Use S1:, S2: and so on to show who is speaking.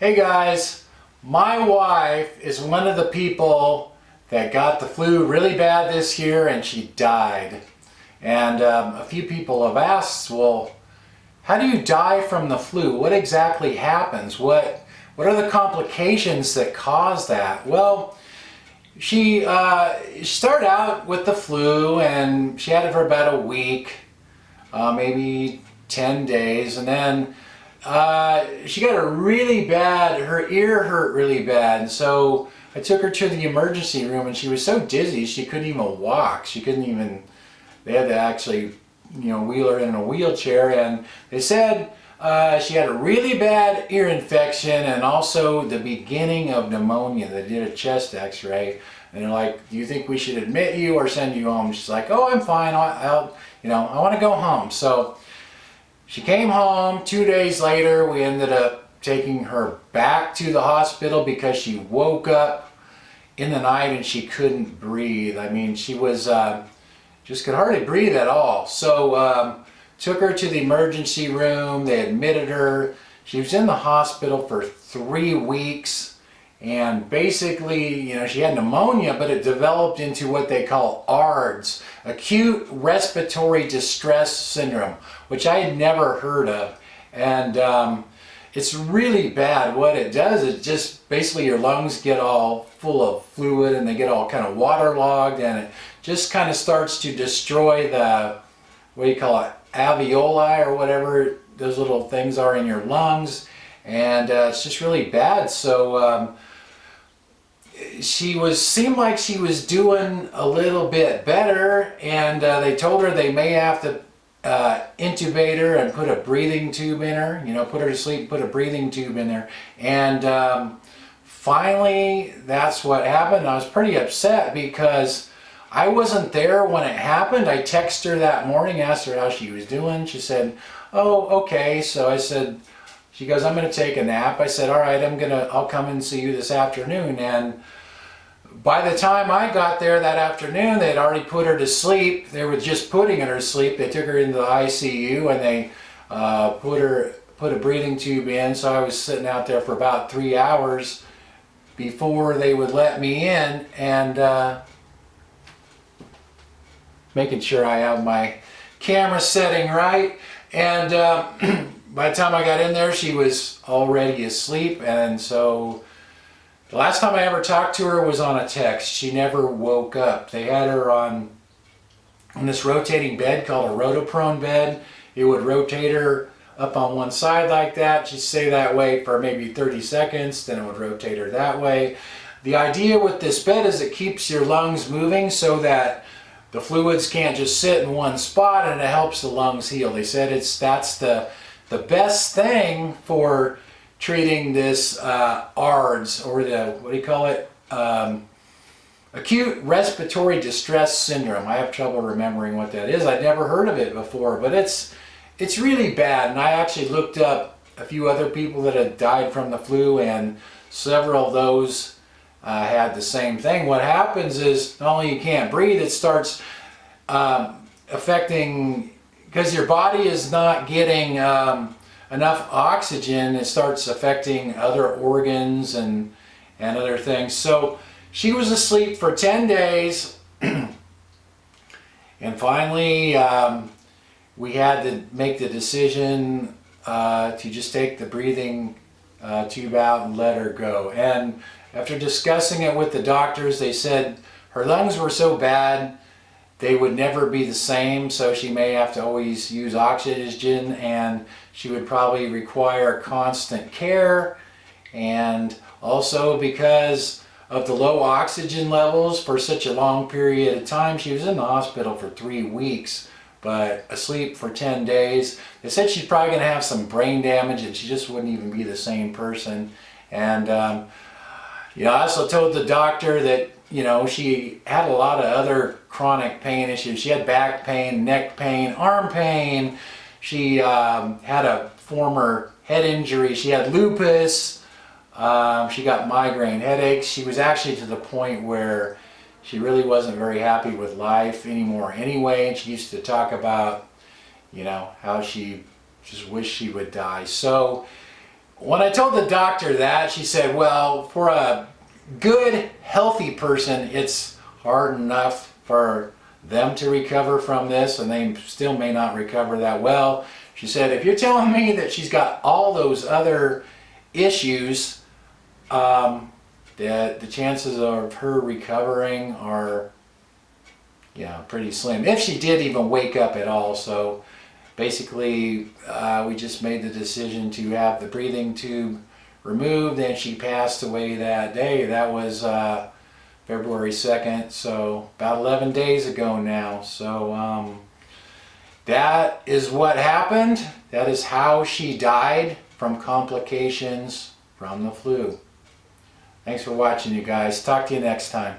S1: Hey guys, my wife is one of the people that got the flu really bad this year and she died. And a few people have asked, well, how do you die from the flu? What exactly happens? What are the complications that cause that? Well, she started out with the flu and she had it for about a week, maybe 10 days, and then she got her ear hurt really bad, and so I took her to the emergency room and she was so dizzy she couldn't even walk. They had to actually, wheel her in a wheelchair, and they said she had a really bad ear infection and also the beginning of pneumonia. They did a chest x-ray and they're like, do you think we should admit you or send you home? She's like, oh, I'm fine, I want to go home. So she came home. 2 days later, we ended up taking her back to the hospital because she woke up in the night and she couldn't breathe. I mean, she was just could hardly breathe at all. So took her to the emergency room. They admitted her. She was in the hospital for 3 weeks. And basically, she had pneumonia, but it developed into what they call ARDS, Acute Respiratory Distress Syndrome, which I had never heard of. And it's really bad. What it does is just basically your lungs get all full of fluid and they get all kind of waterlogged, and it just kind of starts to destroy the, what do you call it, alveoli or whatever those little things are in your lungs. And it's just really bad. So seemed like she was doing a little bit better, and they told her they may have to intubate her and put a breathing tube in her, put her to sleep, put a breathing tube in there. And finally, that's what happened. I was pretty upset because I wasn't there when it happened. I texted her that morning, asked her how she was doing. She said, oh, okay. So I said, she goes, I'm going to take a nap. I said, all right, I'll come and see you this afternoon. And by the time I got there that afternoon, they had already put her to sleep. They were just putting her to sleep. They took her into the ICU and they put a breathing tube in. So I was sitting out there for about 3 hours before they would let me in, and making sure I have my camera setting right. And by the time I got in there, she was already asleep. And so the last time I ever talked to her was on a text. She never woke up. They had her on this rotating bed called a rotoprone bed. It would rotate her up on one side like that. She'd stay that way for maybe 30 seconds, then it would rotate her that way. The idea with this bed is it keeps your lungs moving so that the fluids can't just sit in one spot, and it helps the lungs heal. They said that's the best thing for treating this ARDS, or Acute Respiratory Distress Syndrome. I have trouble remembering what that is. I'd never heard of it before, but it's really bad. And I actually looked up a few other people that had died from the flu, and several of those had the same thing. What happens is not only you can't breathe, it starts affecting, because your body is not getting enough oxygen, it starts affecting other organs and other things. So she was asleep for 10 days and finally we had to make the decision to just take the breathing tube out and let her go. And after discussing it with the doctors, they said her lungs were so bad they would never be the same, so she may have to always use oxygen, and she would probably require constant care. And also because of the low oxygen levels for such a long period of time, she was in the hospital for 3 weeks, but asleep for 10 days. They said she's probably going to have some brain damage and she just wouldn't even be the same person. And I also told the doctor that she had a lot of other chronic pain issues. She had back pain, neck pain, arm pain. She had a former head injury. She had lupus. She got migraine headaches. She was actually to the point where she really wasn't very happy with life anymore anyway. And she used to talk about, how she just wished she would die. So when I told the doctor that, she said, well, for a good, healthy person, it's hard enough for them to recover from this, and they still may not recover that well. She said, if you're telling me that she's got all those other issues, that the chances of her recovering are, yeah, pretty slim, if she did even wake up at all. So basically, we just made the decision to have the breathing tube removed, and she passed away that day. That was February 2nd, so about 11 days ago now. So that is what happened. That is how she died from complications from the flu. Thanks for watching, you guys. Talk to you next time.